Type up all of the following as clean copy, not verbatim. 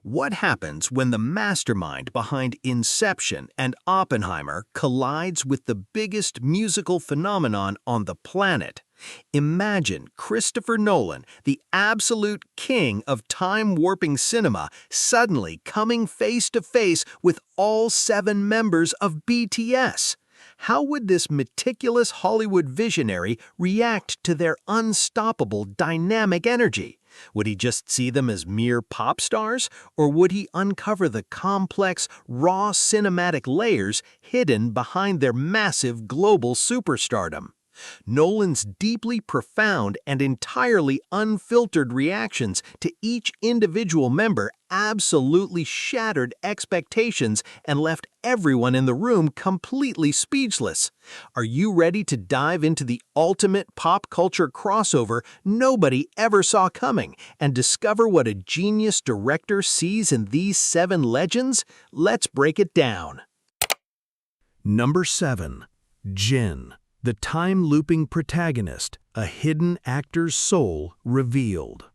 What happens when the mastermind behind Inception and Oppenheimer collides with the biggest musical phenomenon on the planet? Imagine Christopher Nolan, the absolute king of time-warping cinema, suddenly coming face to face with all 7 members of BTS. How would this meticulous Hollywood visionary react to their unstoppable dynamic energy? Would he just see them as mere pop stars, or would he uncover the complex, raw cinematic layers hidden behind their massive global superstardom? Nolan's deeply profound and entirely unfiltered reactions to each individual member absolutely shattered expectations and left everyone in the room completely speechless. Are you ready to dive into the ultimate pop culture crossover nobody ever saw coming and discover what a genius director sees in these 7 legends? Let's break it down. Number 7. Jin, the time-looping protagonist, a hidden actor's soul revealed.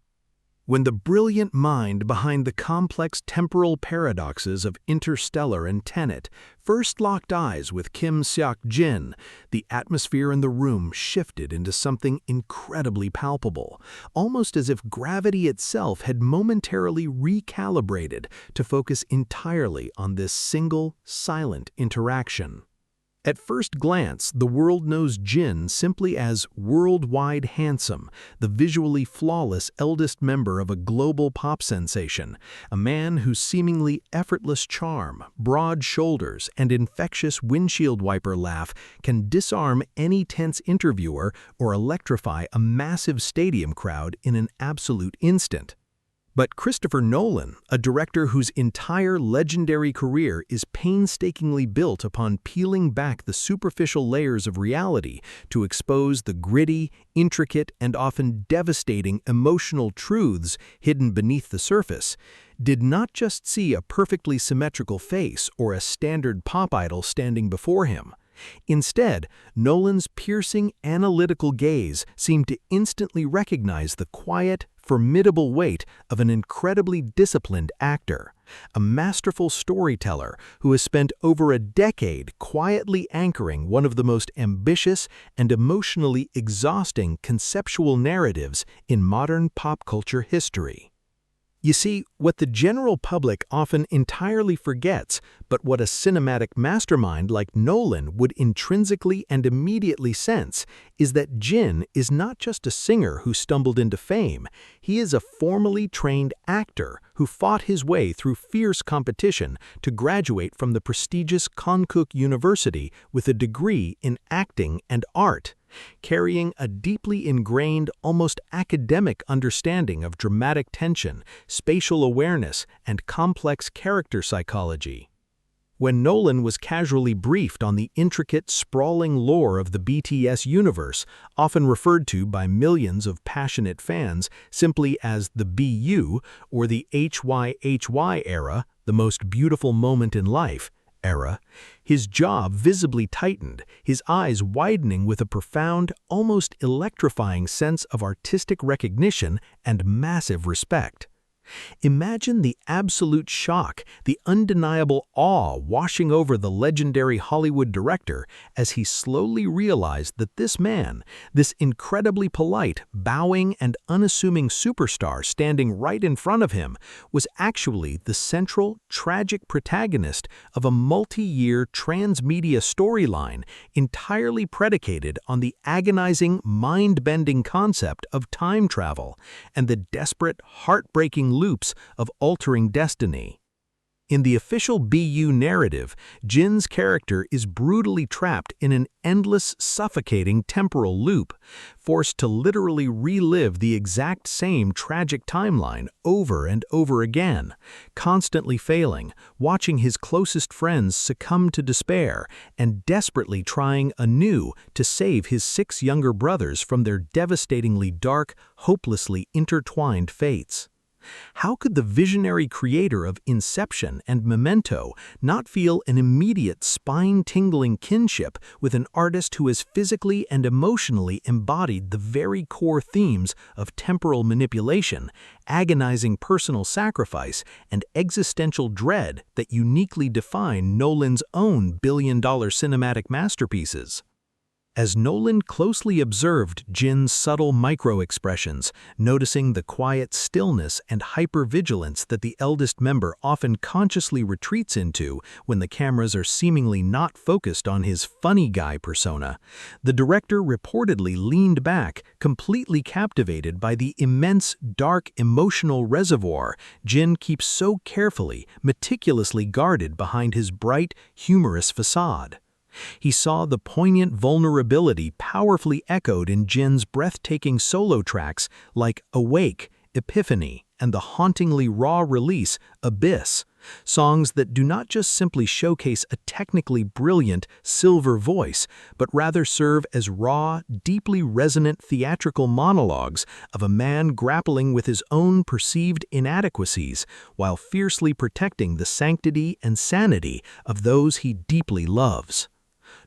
When the brilliant mind behind the complex temporal paradoxes of Interstellar and Tenet first locked eyes with Kim Seok-jin, the atmosphere in the room shifted into something incredibly palpable, almost as if gravity itself had momentarily recalibrated to focus entirely on this single, silent interaction. At first glance, the world knows Jin simply as worldwide handsome, the visually flawless eldest member of a global pop sensation, a man whose seemingly effortless charm, broad shoulders, and infectious windshield wiper laugh can disarm any tense interviewer or electrify a massive stadium crowd in an absolute instant. But Christopher Nolan, a director whose entire legendary career is painstakingly built upon peeling back the superficial layers of reality to expose the gritty, intricate, and often devastating emotional truths hidden beneath the surface, did not just see a perfectly symmetrical face or a standard pop idol standing before him. Instead, Nolan's piercing, analytical gaze seemed to instantly recognize the quiet, formidable weight of an incredibly disciplined actor, a masterful storyteller who has spent over a decade quietly anchoring one of the most ambitious and emotionally exhausting conceptual narratives in modern pop culture history. You see, what the general public often entirely forgets, but what a cinematic mastermind like Nolan would intrinsically and immediately sense, is that Jin is not just a singer who stumbled into fame. He is a formally trained actor who fought his way through fierce competition to graduate from the prestigious Jungkook University with a degree in acting and art, carrying a deeply ingrained, almost academic understanding of dramatic tension, spatial awareness, and complex character psychology. When Nolan was casually briefed on the intricate, sprawling lore of the BTS universe, often referred to by millions of passionate fans simply as the BU or the HYHY era, the most beautiful moment in life, era, his jaw visibly tightened, his eyes widening with a profound, almost electrifying sense of artistic recognition and massive respect. Imagine the absolute shock, the undeniable awe washing over the legendary Hollywood director as he slowly realized that this man, this incredibly polite, bowing, and unassuming superstar standing right in front of him, was actually the central, tragic protagonist of a multi-year transmedia storyline entirely predicated on the agonizing, mind-bending concept of time travel and the desperate, heartbreaking loops of altering destiny. In the official BU narrative, Jin's character is brutally trapped in an endless, suffocating temporal loop, forced to literally relive the exact same tragic timeline over and over again, constantly failing, watching his closest friends succumb to despair, and desperately trying anew to save his 6 younger brothers from their devastatingly dark, hopelessly intertwined fates. How could the visionary creator of Inception and Memento not feel an immediate spine-tingling kinship with an artist who has physically and emotionally embodied the very core themes of temporal manipulation, agonizing personal sacrifice, and existential dread that uniquely define Nolan's own billion-dollar cinematic masterpieces? As Nolan closely observed Jin's subtle micro-expressions, noticing the quiet stillness and hypervigilance that the eldest member often consciously retreats into when the cameras are seemingly not focused on his funny guy persona, the director reportedly leaned back, completely captivated by the immense, dark, emotional reservoir Jin keeps so carefully, meticulously guarded behind his bright, humorous facade. He saw the poignant vulnerability powerfully echoed in Jin's breathtaking solo tracks like Awake, Epiphany, and the hauntingly raw release Abyss, songs that do not just simply showcase a technically brilliant silver voice, but rather serve as raw, deeply resonant theatrical monologues of a man grappling with his own perceived inadequacies while fiercely protecting the sanctity and sanity of those he deeply loves.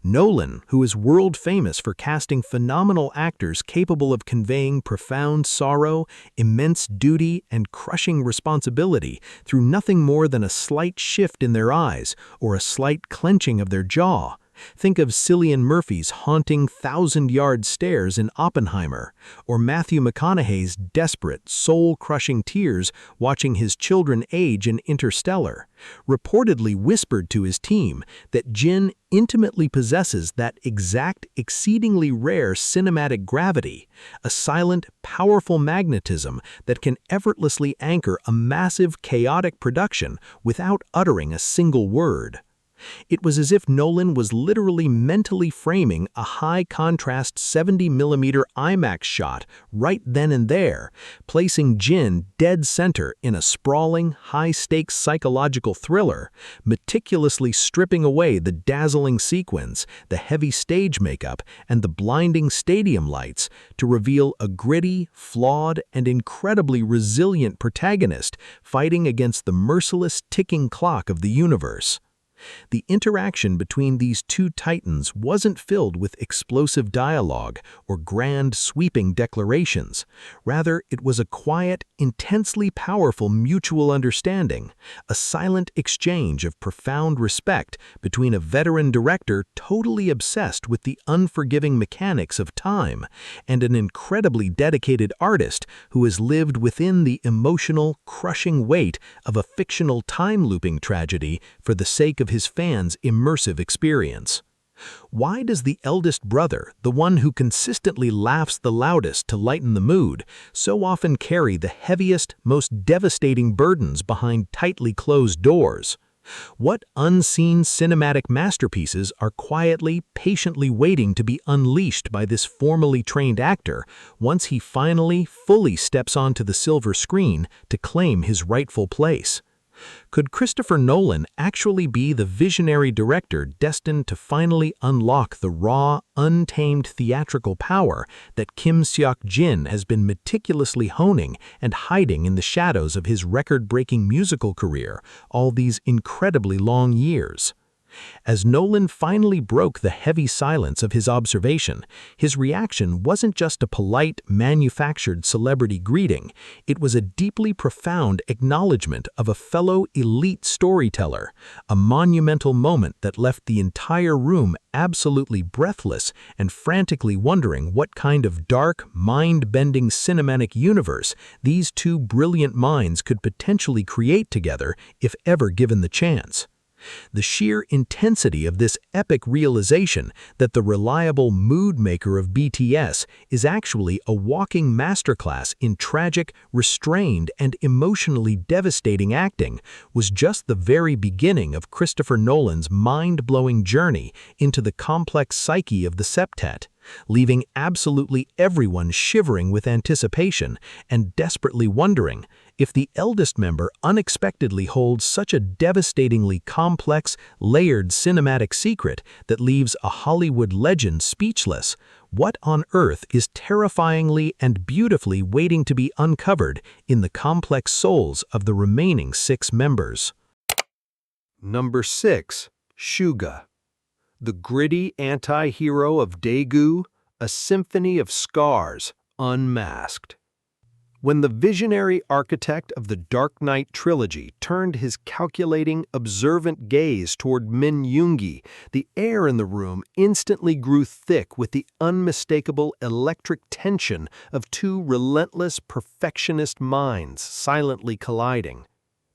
Nolan, who is world famous for casting phenomenal actors capable of conveying profound sorrow, immense duty, and crushing responsibility through nothing more than a slight shift in their eyes or a slight clenching of their jaw. Think of Cillian Murphy's haunting thousand-yard stares in Oppenheimer, or Matthew McConaughey's desperate, soul-crushing tears watching his children age in Interstellar, reportedly whispered to his team that Jin intimately possesses that exact, exceedingly rare cinematic gravity, a silent, powerful magnetism that can effortlessly anchor a massive, chaotic production without uttering a single word. It was as if Nolan was literally mentally framing a high-contrast 70mm IMAX shot right then and there, placing Jin dead center in a sprawling, high-stakes psychological thriller, meticulously stripping away the dazzling sequins, the heavy stage makeup, and the blinding stadium lights to reveal a gritty, flawed, and incredibly resilient protagonist fighting against the merciless ticking clock of the universe. The interaction between these two titans wasn't filled with explosive dialogue or grand, sweeping declarations. Rather, it was a quiet, intensely powerful mutual understanding, a silent exchange of profound respect between a veteran director totally obsessed with the unforgiving mechanics of time and an incredibly dedicated artist who has lived within the emotional, crushing weight of a fictional time-looping tragedy for the sake of his fans' immersive experience. Why does the eldest brother, the one who consistently laughs the loudest to lighten the mood, so often carry the heaviest, most devastating burdens behind tightly closed doors? What unseen cinematic masterpieces are quietly, patiently waiting to be unleashed by this formally trained actor once he finally, fully steps onto the silver screen to claim his rightful place? Could Christopher Nolan actually be the visionary director destined to finally unlock the raw, untamed theatrical power that Kim Seok-jin has been meticulously honing and hiding in the shadows of his record-breaking musical career all these incredibly long years? As Nolan finally broke the heavy silence of his observation, his reaction wasn't just a polite, manufactured celebrity greeting, it was a deeply profound acknowledgement of a fellow elite storyteller, a monumental moment that left the entire room absolutely breathless and frantically wondering what kind of dark, mind-bending cinematic universe these two brilliant minds could potentially create together if ever given the chance. The sheer intensity of this epic realization that the reliable mood maker of BTS is actually a walking masterclass in tragic, restrained, and emotionally devastating acting was just the very beginning of Christopher Nolan's mind-blowing journey into the complex psyche of the septet, leaving absolutely everyone shivering with anticipation and desperately wondering if the eldest member unexpectedly holds such a devastatingly complex, layered cinematic secret that leaves a Hollywood legend speechless. What on earth is terrifyingly and beautifully waiting to be uncovered in the complex souls of the remaining 6 members? Number 6. Suga. The gritty anti-hero of Daegu, a symphony of scars, unmasked. When the visionary architect of the Dark Knight trilogy turned his calculating, observant gaze toward Min Yoongi, the air in the room instantly grew thick with the unmistakable electric tension of 2 relentless, perfectionist minds silently colliding.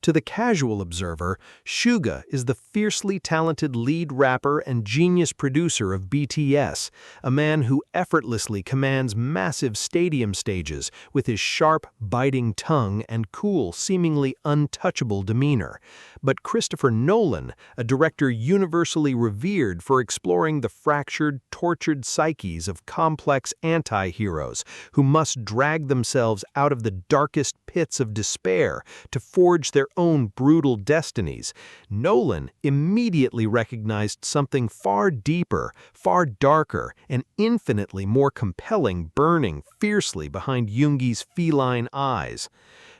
To the casual observer, Suga is the fiercely talented lead rapper and genius producer of BTS, a man who effortlessly commands massive stadium stages with his sharp, biting tongue and cool, seemingly untouchable demeanor. But Christopher Nolan, a director universally revered for exploring the fractured, tortured psyches of complex anti-heroes who must drag themselves out of the darkest pits of despair to forge their own brutal destinies, Nolan immediately recognized something far deeper, far darker, and infinitely more compelling burning fiercely behind Yoongi's feline eyes.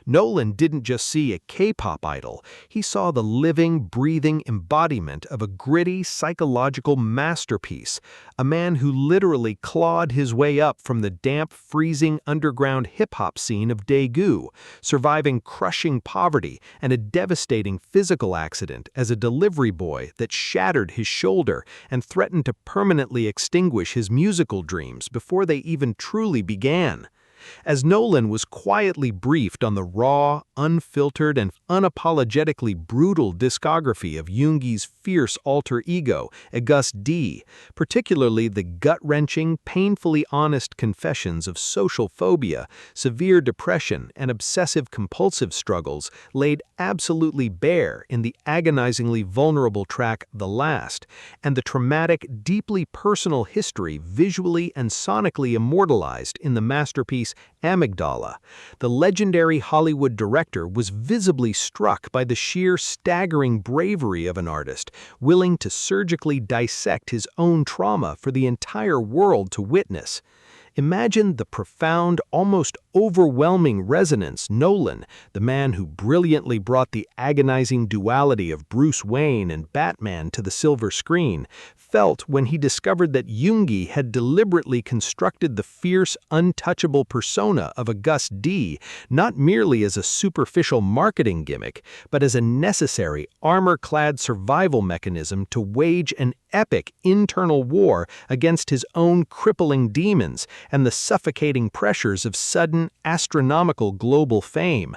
Nolan didn't just see a K-pop idol, he saw the living, breathing embodiment of a gritty, psychological masterpiece, a man who literally clawed his way up from the damp, freezing underground hip-hop scene of Daegu, surviving crushing poverty and a devastating physical accident as a delivery boy that shattered his shoulder and threatened to permanently extinguish his musical dreams before they even truly began. As Nolan was quietly briefed on the raw, unfiltered, and unapologetically brutal discography of Yoongi's fierce alter ego, August D, particularly the gut-wrenching, painfully honest confessions of social phobia, severe depression, and obsessive-compulsive struggles laid absolutely bare in the agonizingly vulnerable track The Last, and the traumatic, deeply personal history visually and sonically immortalized in the masterpiece Amygdala, the legendary Hollywood director was visibly struck by the sheer staggering bravery of an artist willing to surgically dissect his own trauma for the entire world to witness. Imagine the profound, almost overwhelming resonance Nolan, the man who brilliantly brought the agonizing duality of Bruce Wayne and Batman to the silver screen, felt when he discovered that Yoongi had deliberately constructed the fierce, untouchable persona of August D not merely as a superficial marketing gimmick, but as a necessary, armor-clad survival mechanism to wage an epic internal war against his own crippling demons and the suffocating pressures of sudden, astronomical global fame.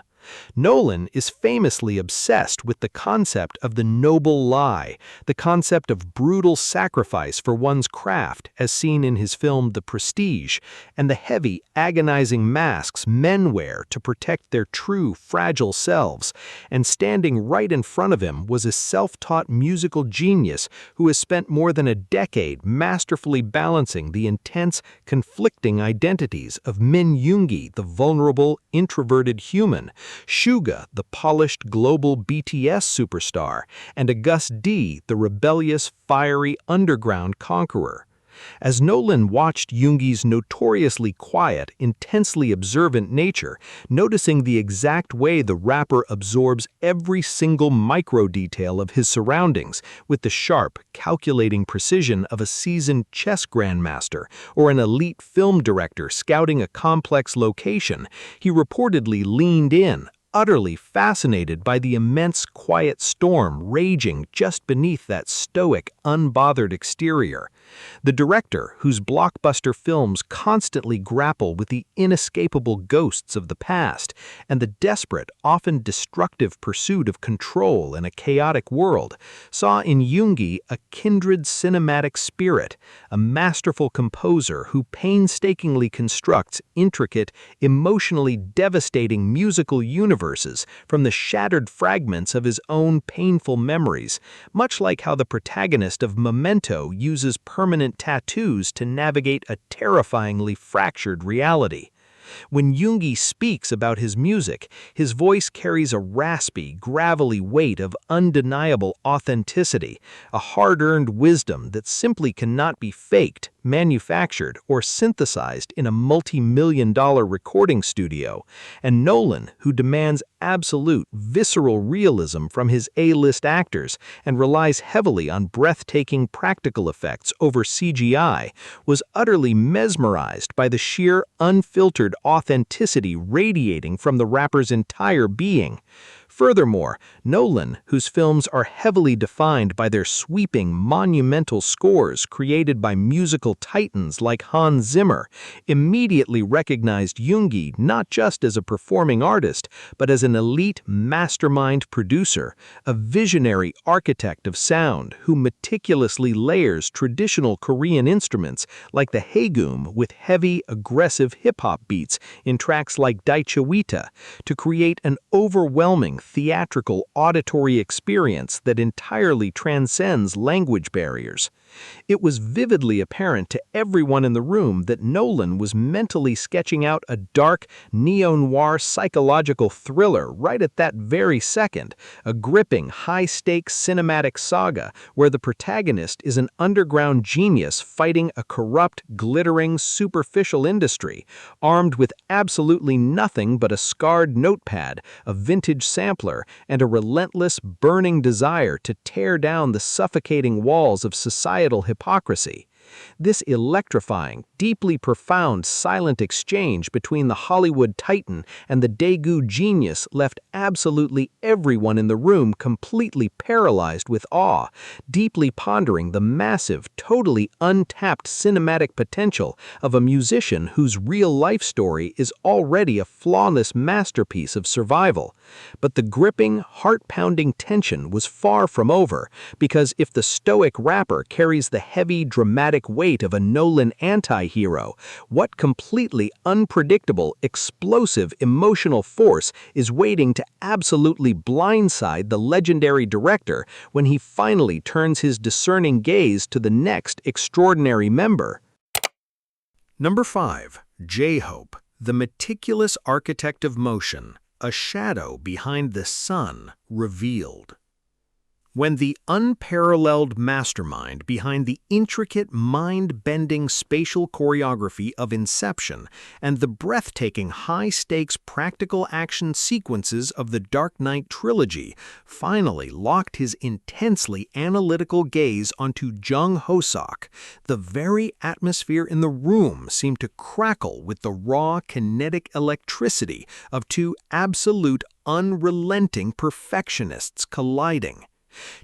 Nolan is famously obsessed with the concept of the noble lie, the concept of brutal sacrifice for one's craft, as seen in his film The Prestige, and the heavy, agonizing masks men wear to protect their true, fragile selves. And standing right in front of him was a self-taught musical genius who has spent more than a decade masterfully balancing the intense, conflicting identities of Min Yoongi, the vulnerable, introverted human, Suga, the polished global BTS superstar, and August D, the rebellious, fiery underground conqueror. As Nolan watched Yoongi's notoriously quiet, intensely observant nature, noticing the exact way the rapper absorbs every single micro-detail of his surroundings with the sharp, calculating precision of a seasoned chess grandmaster or an elite film director scouting a complex location, he reportedly leaned in, utterly fascinated by the immense quiet storm raging just beneath that stoic, unbothered exterior. The director, whose blockbuster films constantly grapple with the inescapable ghosts of the past and the desperate, often destructive pursuit of control in a chaotic world, saw in Yoongi a kindred cinematic spirit, a masterful composer who painstakingly constructs intricate, emotionally devastating musical universes from the shattered fragments of his own painful memories, much like how the protagonist of Memento uses permanent tattoos to navigate a terrifyingly fractured reality. When Yoongi speaks about his music, his voice carries a raspy, gravelly weight of undeniable authenticity, a hard-earned wisdom that simply cannot be faked, manufactured, or synthesized in a multi-million-dollar recording studio, and Nolan, who demands absolute, visceral realism from his A-list actors and relies heavily on breathtaking practical effects over CGI, was utterly mesmerized by the sheer, unfiltered authenticity radiating from the rapper's entire being. Furthermore, Nolan, whose films are heavily defined by their sweeping, monumental scores created by musical titans like Hans Zimmer, immediately recognized Yoongi not just as a performing artist, but as an elite mastermind producer, a visionary architect of sound who meticulously layers traditional Korean instruments like the haegeum with heavy, aggressive hip-hop beats in tracks like Daechawita to create an overwhelming theatrical auditory experience that entirely transcends language barriers. It was vividly apparent to everyone in the room that Nolan was mentally sketching out a dark, neo-noir psychological thriller right at that very second, a gripping, high-stakes cinematic saga where the protagonist is an underground genius fighting a corrupt, glittering, superficial industry, armed with absolutely nothing but a scarred notepad, a vintage sampler, and a relentless, burning desire to tear down the suffocating walls of societal hypocrisy. This electrifying, deeply profound, silent exchange between the Hollywood titan and the Daegu genius left absolutely everyone in the room completely paralyzed with awe, deeply pondering the massive, totally untapped cinematic potential of a musician whose real-life story is already a flawless masterpiece of survival. But the gripping, heart-pounding tension was far from over, because if the stoic rapper carries the heavy, dramatic weight of a Nolan anti-hero, what completely unpredictable, explosive emotional force is waiting to absolutely blindside the legendary director when he finally turns his discerning gaze to the next extraordinary member? Number 5. J-Hope, the meticulous architect of motion, a shadow behind the sun revealed. When the unparalleled mastermind behind the intricate, mind-bending spatial choreography of Inception and the breathtaking high-stakes practical action sequences of the Dark Knight trilogy finally locked his intensely analytical gaze onto Jung Ho-sok, the very atmosphere in the room seemed to crackle with the raw kinetic electricity of two absolute, unrelenting perfectionists colliding.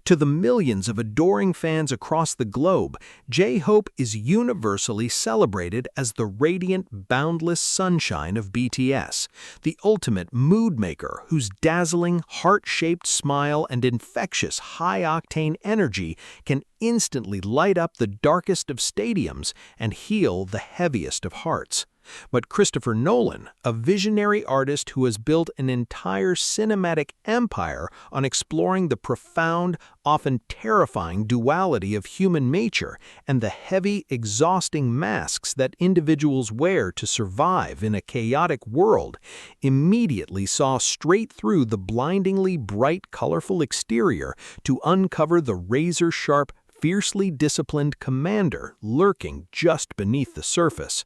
To the millions of adoring fans across the globe, J-Hope is universally celebrated as the radiant, boundless sunshine of BTS, the ultimate mood maker whose dazzling, heart-shaped smile and infectious, high-octane energy can instantly light up the darkest of stadiums and heal the heaviest of hearts. But Christopher Nolan, a visionary artist who has built an entire cinematic empire on exploring the profound, often terrifying duality of human nature and the heavy, exhausting masks that individuals wear to survive in a chaotic world, immediately saw straight through the blindingly bright, colorful exterior to uncover the razor-sharp, fiercely disciplined commander lurking just beneath the surface.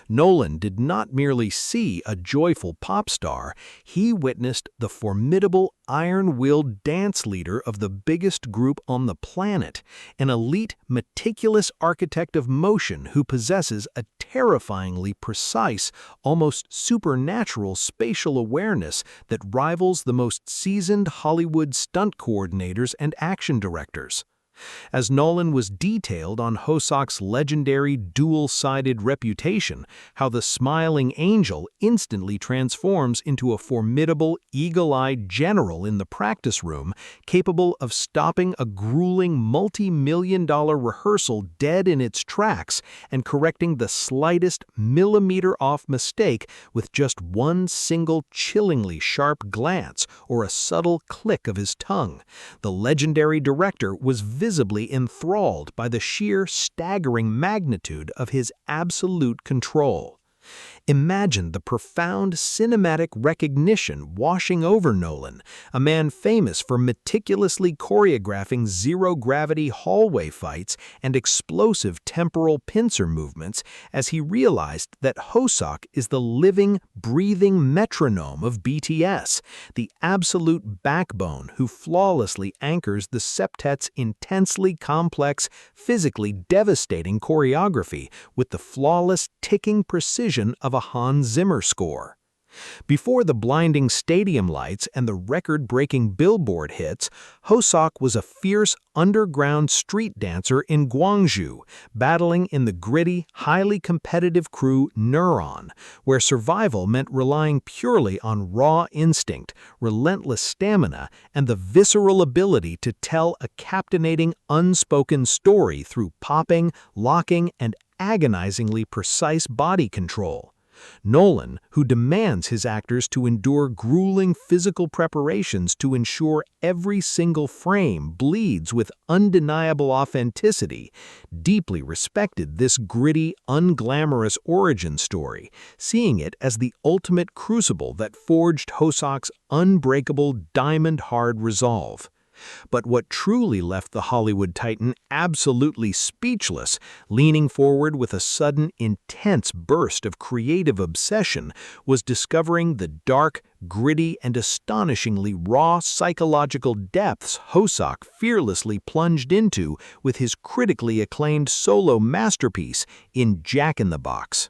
Nolan did not merely see a joyful pop star, he witnessed the formidable iron-willed dance leader of the biggest group on the planet, an elite, meticulous architect of motion who possesses a terrifyingly precise, almost supernatural spatial awareness that rivals the most seasoned Hollywood stunt coordinators and action directors. As Nolan was detailed on Ho-sok's legendary dual-sided reputation, how the smiling angel instantly transforms into a formidable, eagle-eyed general in the practice room, capable of stopping a grueling multi-million-dollar rehearsal dead in its tracks and correcting the slightest millimeter-off mistake with just one single chillingly sharp glance or a subtle click of his tongue. The legendary director was visibly enthralled by the sheer, staggering magnitude of his absolute control. Imagine the profound cinematic recognition washing over Nolan, a man famous for meticulously choreographing zero-gravity hallway fights and explosive temporal pincer movements, as he realized that Hoseok is the living, breathing metronome of BTS, the absolute backbone who flawlessly anchors the septet's intensely complex, physically devastating choreography with the flawless ticking precision of a Hans Zimmer score. Before the blinding stadium lights and the record-breaking billboard hits, Hoseok was a fierce underground street dancer in Gwangju, battling in the gritty, highly competitive crew Neuron, where survival meant relying purely on raw instinct, relentless stamina, and the visceral ability to tell a captivating, unspoken story through popping, locking, and agonizingly precise body control. Nolan, who demands his actors to endure grueling physical preparations to ensure every single frame bleeds with undeniable authenticity, deeply respected this gritty, unglamorous origin story, seeing it as the ultimate crucible that forged Hoseok's unbreakable diamond-hard resolve. But what truly left the Hollywood titan absolutely speechless, leaning forward with a sudden, intense burst of creative obsession, was discovering the dark, gritty, and astonishingly raw psychological depths Hoseok fearlessly plunged into with his critically acclaimed solo masterpiece in Jack in the Box.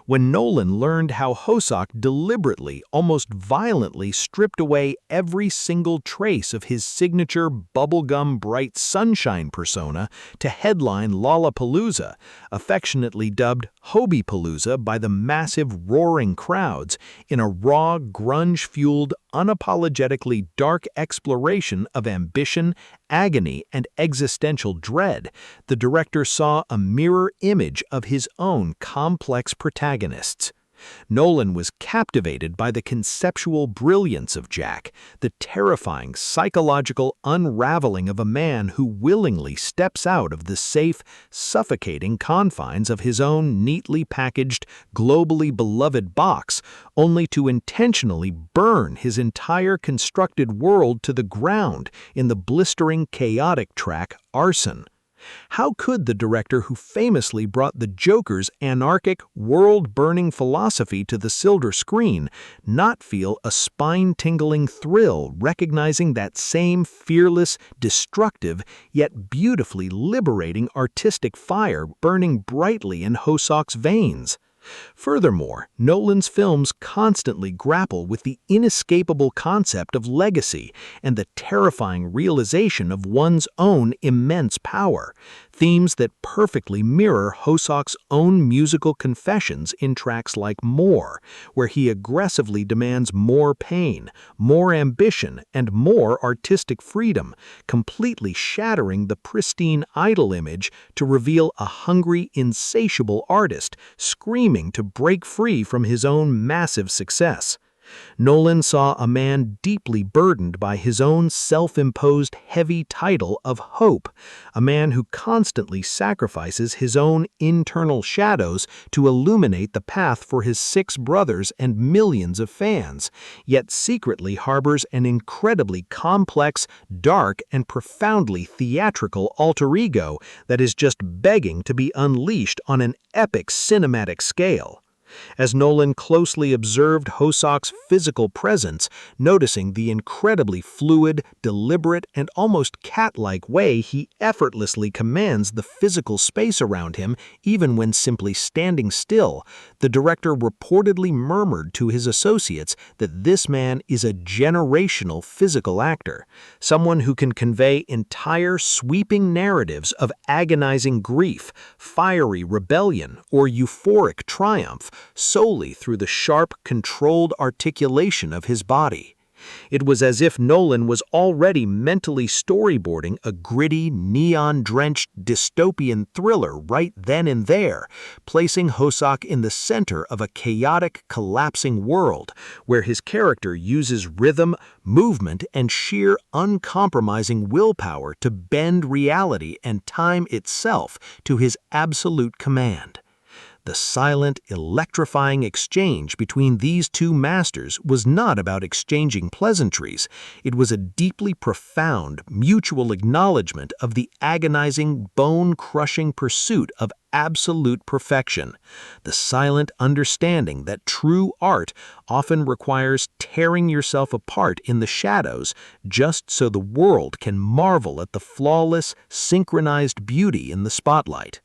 When Nolan learned how Hoseok deliberately, almost violently stripped away every single trace of his signature bubblegum bright sunshine persona to headline Lollapalooza, affectionately dubbed Hobie-Palooza by the massive roaring crowds, in a raw, grunge-fueled, unapologetically dark exploration of ambition, agony, and existential dread, the director saw a mirror image of his own complex protagonists. Nolan was captivated by the conceptual brilliance of Jack, the terrifying psychological unraveling of a man who willingly steps out of the safe, suffocating confines of his own neatly packaged, globally beloved box, only to intentionally burn his entire constructed world to the ground in the blistering, chaotic track Arson. How could the director who famously brought the Joker's anarchic, world-burning philosophy to the silver screen not feel a spine-tingling thrill recognizing that same fearless, destructive, yet beautifully liberating artistic fire burning brightly in Hoseok's veins? Furthermore, Nolan's films constantly grapple with the inescapable concept of legacy and the terrifying realization of one's own immense power, themes that perfectly mirror Hoseok's own musical confessions in tracks like More, where he aggressively demands more pain, more ambition, and more artistic freedom, completely shattering the pristine idol image to reveal a hungry, insatiable artist screaming to break free from his own massive success. Nolan saw a man deeply burdened by his own self-imposed heavy title of hope, a man who constantly sacrifices his own internal shadows to illuminate the path for his 6 brothers and millions of fans, yet secretly harbors an incredibly complex, dark, and profoundly theatrical alter ego that is just begging to be unleashed on an epic cinematic scale. As Nolan closely observed Hoseok's physical presence, noticing the incredibly fluid, deliberate, and almost cat-like way he effortlessly commands the physical space around him even when simply standing still, the director reportedly murmured to his associates that this man is a generational physical actor, someone who can convey entire sweeping narratives of agonizing grief, fiery rebellion, or euphoric triumph, solely through the sharp, controlled articulation of his body. It was as if Nolan was already mentally storyboarding a gritty, neon-drenched dystopian thriller right then and there, placing Hoseok in the center of a chaotic, collapsing world, where his character uses rhythm, movement, and sheer, uncompromising willpower to bend reality and time itself to his absolute command. The silent, electrifying exchange between these two masters was not about exchanging pleasantries. It was a deeply profound, mutual acknowledgement of the agonizing, bone-crushing pursuit of absolute perfection. The silent understanding that true art often requires tearing yourself apart in the shadows just so the world can marvel at the flawless, synchronized beauty in the spotlight.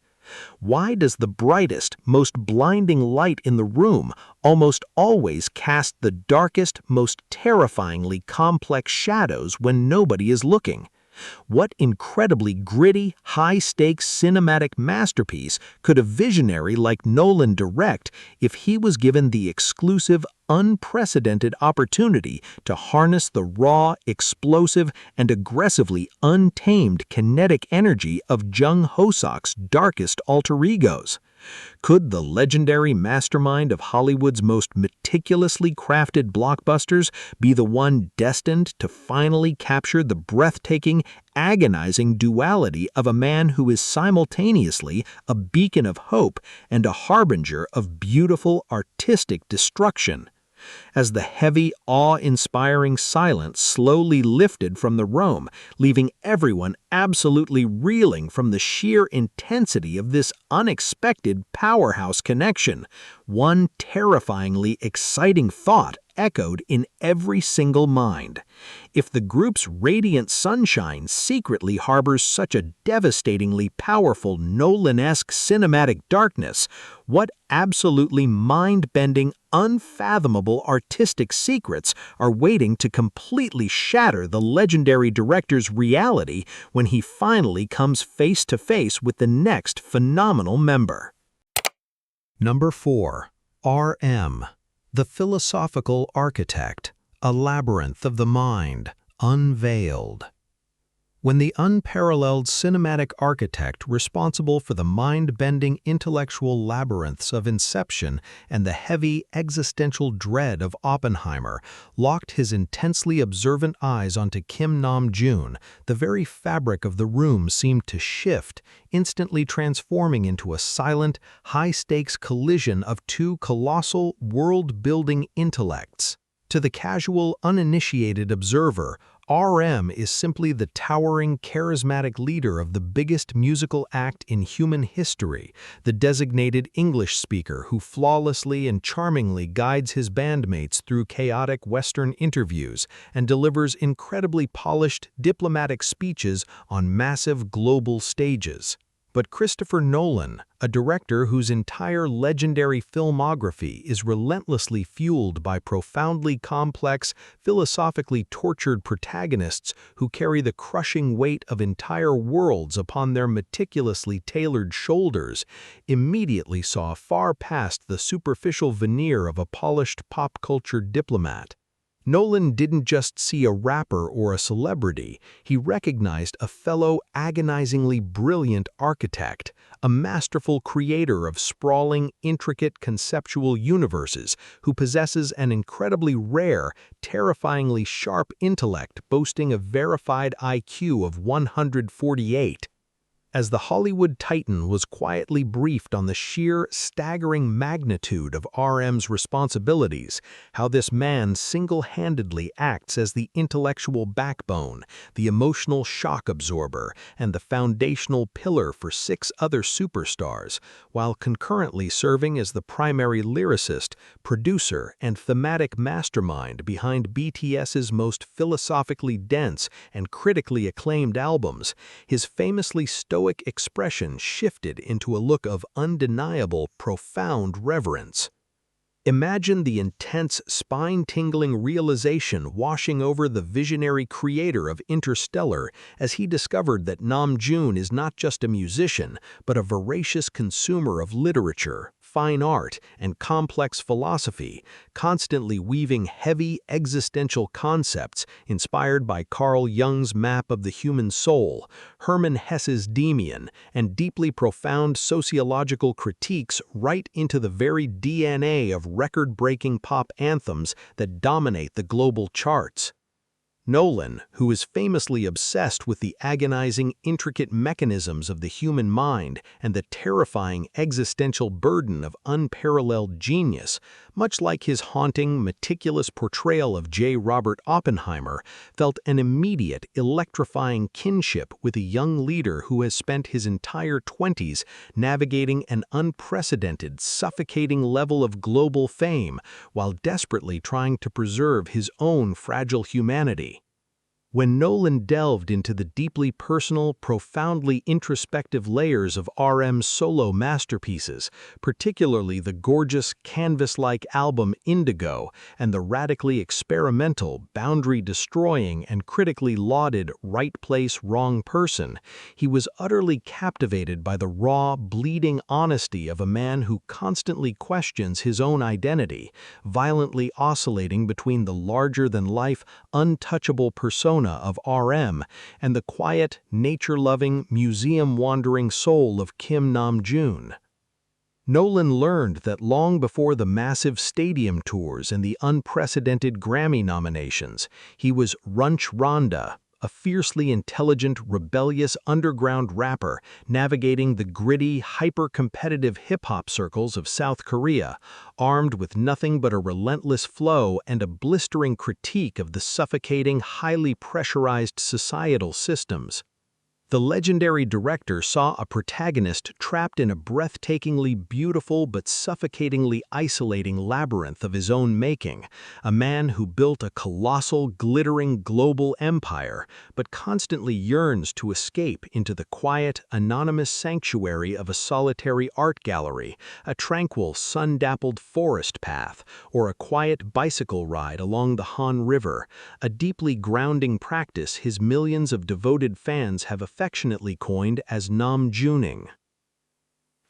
Why does the brightest, most blinding light in the room almost always cast the darkest, most terrifyingly complex shadows when nobody is looking? What incredibly gritty, high-stakes cinematic masterpiece could a visionary like Nolan direct if he was given the exclusive, unprecedented opportunity to harness the raw, explosive, and aggressively untamed kinetic energy of Jungkook's darkest alter egos? Could the legendary mastermind of Hollywood's most meticulously crafted blockbusters be the one destined to finally capture the breathtaking, agonizing duality of a man who is simultaneously a beacon of hope and a harbinger of beautiful, artistic destruction? As the heavy, awe-inspiring silence slowly lifted from the room, leaving everyone absolutely reeling from the sheer intensity of this unexpected powerhouse connection, one terrifyingly exciting thought echoed in every single mind. If the group's radiant sunshine secretly harbors such a devastatingly powerful Nolan-esque cinematic darkness, what absolutely mind-bending, unfathomable artistic secrets are waiting to completely shatter the legendary director's reality when he finally comes face to face with the next phenomenal member? Number 4. RM. The Philosophical Architect, a Labyrinth of the Mind, Unveiled. When the unparalleled cinematic architect responsible for the mind-bending intellectual labyrinths of Inception and the heavy existential dread of Oppenheimer locked his intensely observant eyes onto Kim Nam-joon, the very fabric of the room seemed to shift, instantly transforming into a silent, high-stakes collision of two colossal, world-building intellects. To the casual, uninitiated observer, RM is simply the towering, charismatic leader of the biggest musical act in human history, the designated English speaker who flawlessly and charmingly guides his bandmates through chaotic Western interviews and delivers incredibly polished, diplomatic speeches on massive global stages. But Christopher Nolan, a director whose entire legendary filmography is relentlessly fueled by profoundly complex, philosophically tortured protagonists who carry the crushing weight of entire worlds upon their meticulously tailored shoulders, immediately saw far past the superficial veneer of a polished pop-culture diplomat. Nolan didn't just see a rapper or a celebrity, he recognized a fellow agonizingly brilliant architect, a masterful creator of sprawling, intricate conceptual universes who possesses an incredibly rare, terrifyingly sharp intellect boasting a verified IQ of 148. As the Hollywood Titan was quietly briefed on the sheer, staggering magnitude of RM's responsibilities, how this man single-handedly acts as the intellectual backbone, the emotional shock absorber, and the foundational pillar for 6 other superstars, while concurrently serving as the primary lyricist, producer, and thematic mastermind behind BTS's most philosophically dense and critically acclaimed albums, his famously stoic expression shifted into a look of undeniable, profound reverence. Imagine the intense, spine-tingling realization washing over the visionary creator of Interstellar as he discovered that Nam-joon is not just a musician, but a voracious consumer of literature, fine art, and complex philosophy, constantly weaving heavy existential concepts inspired by Carl Jung's map of the human soul, Hermann Hesse's Demian, and deeply profound sociological critiques right into the very DNA of record-breaking pop anthems that dominate the global charts. Nolan, who is famously obsessed with the agonizing, intricate mechanisms of the human mind and the terrifying existential burden of unparalleled genius, much like his haunting, meticulous portrayal of J. Robert Oppenheimer, felt an immediate, electrifying kinship with a young leader who has spent his entire 20s navigating an unprecedented, suffocating level of global fame while desperately trying to preserve his own fragile humanity. When Nolan delved into the deeply personal, profoundly introspective layers of RM's solo masterpieces, particularly the gorgeous, canvas-like album Indigo and the radically experimental, boundary-destroying, and critically lauded Right Place, Wrong Person, he was utterly captivated by the raw, bleeding honesty of a man who constantly questions his own identity, violently oscillating between the larger-than-life, untouchable persona of RM and the quiet, nature-loving, museum-wandering soul of Kim Namjoon. Nolan learned that long before the massive stadium tours and the unprecedented Grammy nominations, he was Runch Randa, a fiercely intelligent, rebellious underground rapper navigating the gritty, hyper-competitive hip-hop circles of South Korea, armed with nothing but a relentless flow and a blistering critique of the suffocating, highly pressurized societal systems. The legendary director saw a protagonist trapped in a breathtakingly beautiful but suffocatingly isolating labyrinth of his own making, a man who built a colossal, glittering global empire, but constantly yearns to escape into the quiet, anonymous sanctuary of a solitary art gallery, a tranquil, sun-dappled forest path, or a quiet bicycle ride along the Han River, a deeply grounding practice his millions of devoted fans have affectionately coined as Namjooning.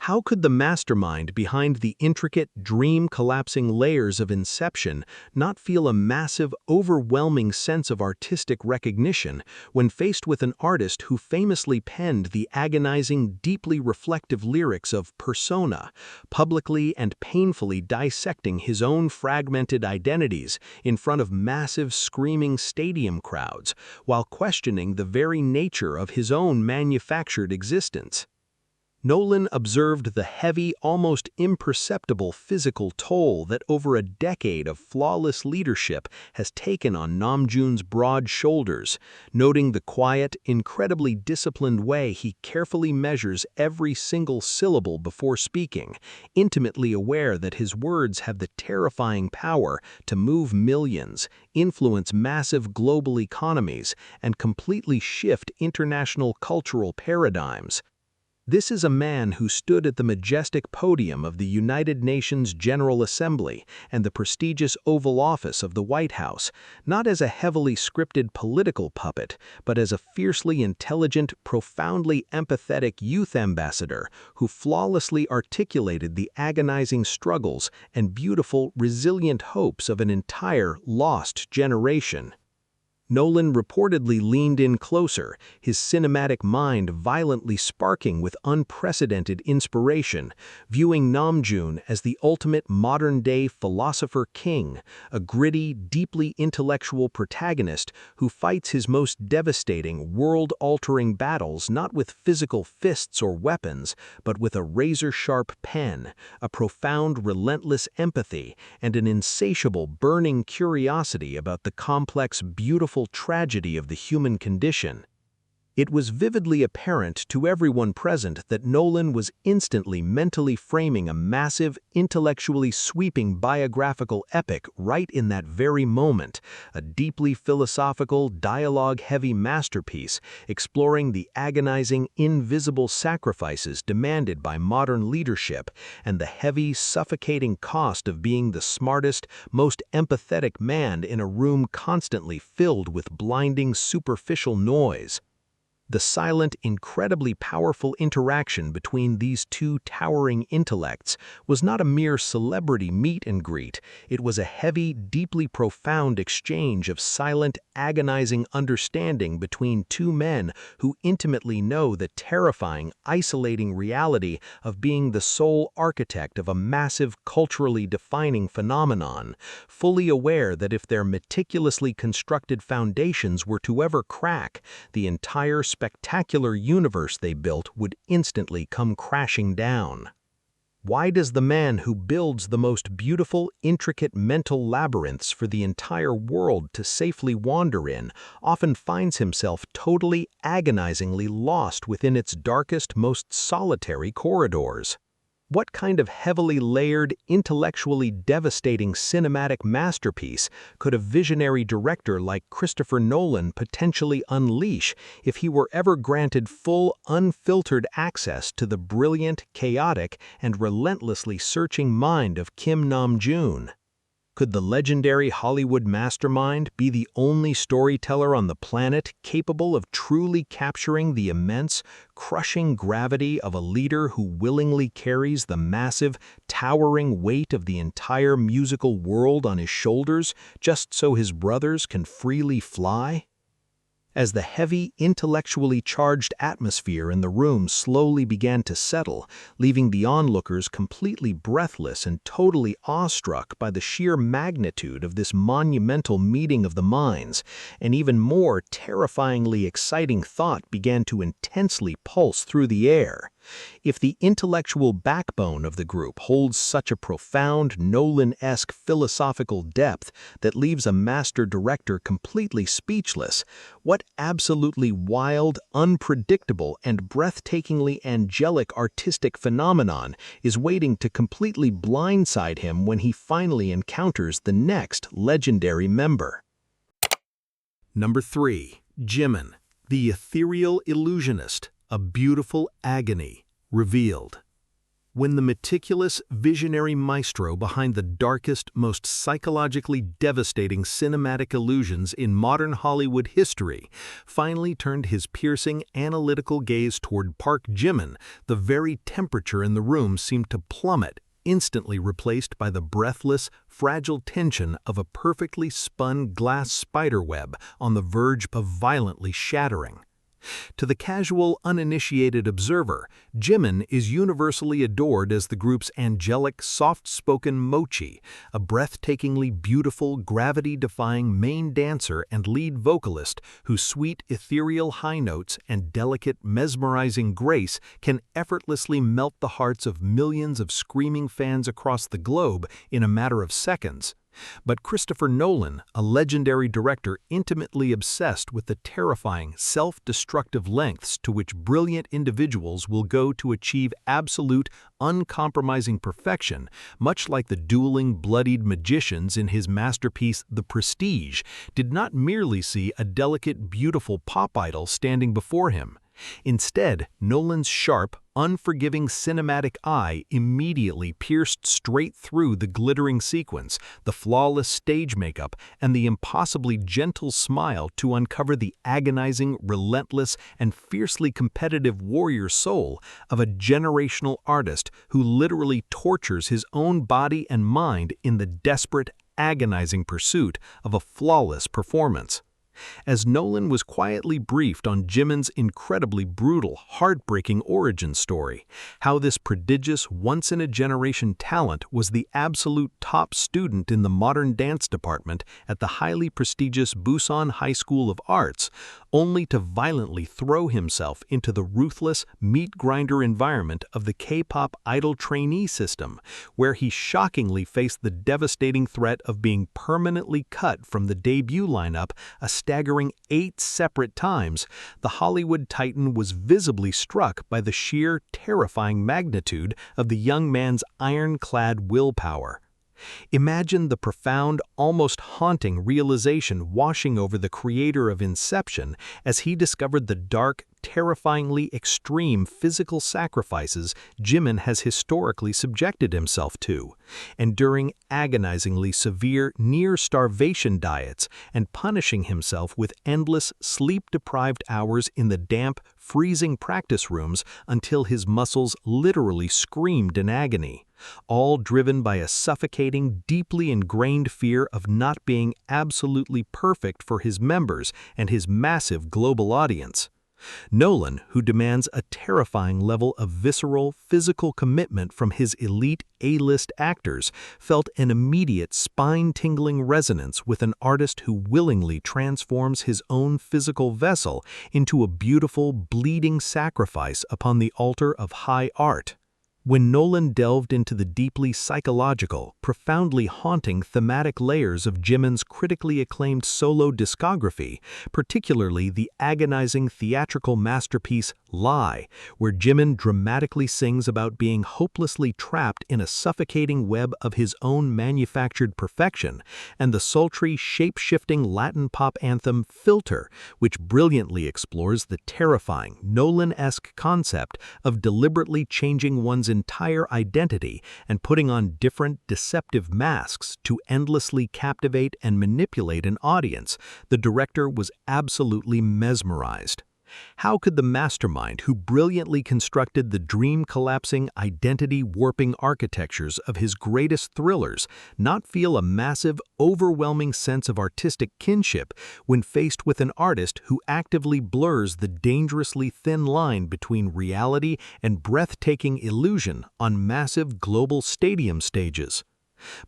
How could the mastermind behind the intricate, dream-collapsing layers of Inception not feel a massive, overwhelming sense of artistic recognition when faced with an artist who famously penned the agonizing, deeply reflective lyrics of Persona, publicly and painfully dissecting his own fragmented identities in front of massive, screaming stadium crowds, while questioning the very nature of his own manufactured existence? Nolan observed the heavy, almost imperceptible physical toll that over a decade of flawless leadership has taken on Namjoon's broad shoulders, noting the quiet, incredibly disciplined way he carefully measures every single syllable before speaking, intimately aware that his words have the terrifying power to move millions, influence massive global economies, and completely shift international cultural paradigms. This is a man who stood at the majestic podium of the United Nations General Assembly and the prestigious Oval Office of the White House, not as a heavily scripted political puppet, but as a fiercely intelligent, profoundly empathetic youth ambassador who flawlessly articulated the agonizing struggles and beautiful, resilient hopes of an entire lost generation. Nolan reportedly leaned in closer, his cinematic mind violently sparking with unprecedented inspiration, viewing Namjoon as the ultimate modern-day philosopher king, a gritty, deeply intellectual protagonist who fights his most devastating, world-altering battles not with physical fists or weapons, but with a razor-sharp pen, a profound, relentless empathy, and an insatiable, burning curiosity about the complex, beautiful tragedy of the human condition. It was vividly apparent to everyone present that Nolan was instantly mentally framing a massive, intellectually sweeping biographical epic right in that very moment, a deeply philosophical, dialogue-heavy masterpiece exploring the agonizing, invisible sacrifices demanded by modern leadership and the heavy, suffocating cost of being the smartest, most empathetic man in a room constantly filled with blinding, superficial noise. The silent, incredibly powerful interaction between these two towering intellects was not a mere celebrity meet and greet. It was a heavy, deeply profound exchange of silent, agonizing understanding between two men who intimately know the terrifying, isolating reality of being the sole architect of a massive, culturally defining phenomenon, fully aware that if their meticulously constructed foundations were to ever crack, the entire spectacular universe they built would instantly come crashing down. Why does the man who builds the most beautiful, intricate mental labyrinths for the entire world to safely wander in often finds himself totally agonizingly lost within its darkest, most solitary corridors? What kind of heavily layered, intellectually devastating cinematic masterpiece could a visionary director like Christopher Nolan potentially unleash if he were ever granted full, unfiltered access to the brilliant, chaotic, and relentlessly searching mind of Kim Nam-joon? Could the legendary Hollywood mastermind be the only storyteller on the planet capable of truly capturing the immense, crushing gravity of a leader who willingly carries the massive, towering weight of the entire musical world on his shoulders just so his brothers can freely fly? As the heavy, intellectually charged atmosphere in the room slowly began to settle, leaving the onlookers completely breathless and totally awestruck by the sheer magnitude of this monumental meeting of the minds, an even more terrifyingly exciting thought began to intensely pulse through the air. If the intellectual backbone of the group holds such a profound, Nolan-esque philosophical depth that leaves a master director completely speechless, what absolutely wild, unpredictable, and breathtakingly angelic artistic phenomenon is waiting to completely blindside him when he finally encounters the next legendary member? Number 3. Jimin, the ethereal illusionist, a beautiful agony, revealed. When the meticulous, visionary maestro behind the darkest, most psychologically devastating cinematic illusions in modern Hollywood history finally turned his piercing, analytical gaze toward Park Jimin, the very temperature in the room seemed to plummet, instantly replaced by the breathless, fragile tension of a perfectly spun glass spiderweb on the verge of violently shattering. To the casual, uninitiated observer, Jimin is universally adored as the group's angelic, soft-spoken mochi, a breathtakingly beautiful, gravity-defying main dancer and lead vocalist whose sweet, ethereal high notes and delicate, mesmerizing grace can effortlessly melt the hearts of millions of screaming fans across the globe in a matter of seconds. But Christopher Nolan, a legendary director intimately obsessed with the terrifying, self-destructive lengths to which brilliant individuals will go to achieve absolute, uncompromising perfection, much like the dueling, bloodied magicians in his masterpiece The Prestige, did not merely see a delicate, beautiful pop idol standing before him. Instead, Nolan's sharp, unforgiving cinematic eye immediately pierced straight through the glittering sequence, the flawless stage makeup, and the impossibly gentle smile to uncover the agonizing, relentless, and fiercely competitive warrior soul of a generational artist who literally tortures his own body and mind in the desperate, agonizing pursuit of a flawless performance. As Nolan was quietly briefed on Jimin's incredibly brutal, heartbreaking origin story, how this prodigious, once-in-a-generation talent was the absolute top student in the modern dance department at the highly prestigious Busan High School of Arts, only to violently throw himself into the ruthless, meat-grinder environment of the K-pop idol trainee system, where he shockingly faced the devastating threat of being permanently cut from the debut lineup a staggering 8 separate times, the Hollywood titan was visibly struck by the sheer, terrifying magnitude of the young man's ironclad willpower. Imagine the profound, almost haunting realization washing over the creator of Inception as he discovered the dark, terrifyingly extreme physical sacrifices Jimin has historically subjected himself to, enduring agonizingly severe near-starvation diets and punishing himself with endless sleep-deprived hours in the damp, freezing practice rooms until his muscles literally screamed in agony, all driven by a suffocating, deeply ingrained fear of not being absolutely perfect for his members and his massive global audience. Nolan, who demands a terrifying level of visceral, physical commitment from his elite A-list actors, felt an immediate spine-tingling resonance with an artist who willingly transforms his own physical vessel into a beautiful, bleeding sacrifice upon the altar of high art. When Nolan delved into the deeply psychological, profoundly haunting thematic layers of Jimin's critically acclaimed solo discography, particularly the agonizing theatrical masterpiece Lie, where Jimin dramatically sings about being hopelessly trapped in a suffocating web of his own manufactured perfection, and the sultry, shape-shifting Latin pop anthem Filter, which brilliantly explores the terrifying, Nolan-esque concept of deliberately changing one's entire identity and putting on different, deceptive masks to endlessly captivate and manipulate an audience, the director was absolutely mesmerized. How could the mastermind who brilliantly constructed the dream-collapsing, identity-warping architectures of his greatest thrillers not feel a massive, overwhelming sense of artistic kinship when faced with an artist who actively blurs the dangerously thin line between reality and breathtaking illusion on massive global stadium stages?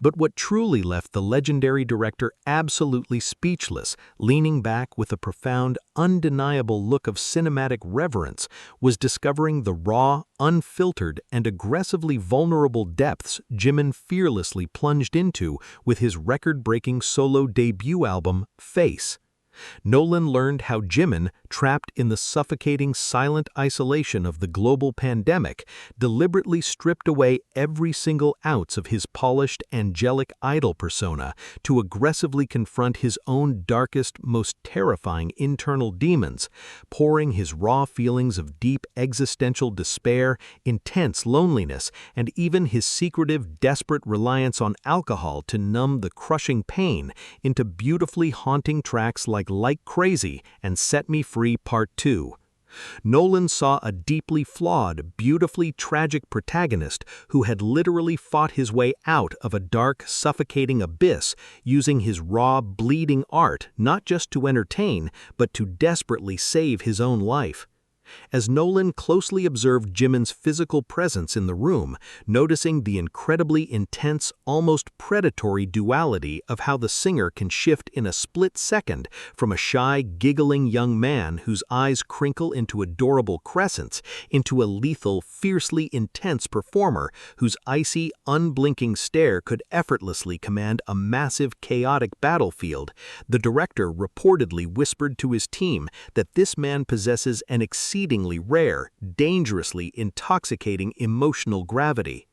But what truly left the legendary director absolutely speechless, leaning back with a profound, undeniable look of cinematic reverence, was discovering the raw, unfiltered, and aggressively vulnerable depths Jimin fearlessly plunged into with his record-breaking solo debut album, Face. Nolan learned how Jimin, trapped in the suffocating silent isolation of the global pandemic, deliberately stripped away every single ounce of his polished, angelic idol persona to aggressively confront his own darkest, most terrifying internal demons, pouring his raw feelings of deep existential despair, intense loneliness, and even his secretive, desperate reliance on alcohol to numb the crushing pain into beautifully haunting tracks like Crazy and Set Me Free Part 2. Nolan saw a deeply flawed, beautifully tragic protagonist who had literally fought his way out of a dark, suffocating abyss using his raw, bleeding art not just to entertain, but to desperately save his own life. As Nolan closely observed Jimin's physical presence in the room, noticing the incredibly intense, almost predatory duality of how the singer can shift in a split second from a shy, giggling young man whose eyes crinkle into adorable crescents into a lethal, fiercely intense performer whose icy, unblinking stare could effortlessly command a massive, chaotic battlefield, the director reportedly whispered to his team that this man possesses an exceedingly rare, dangerously intoxicating emotional gravity.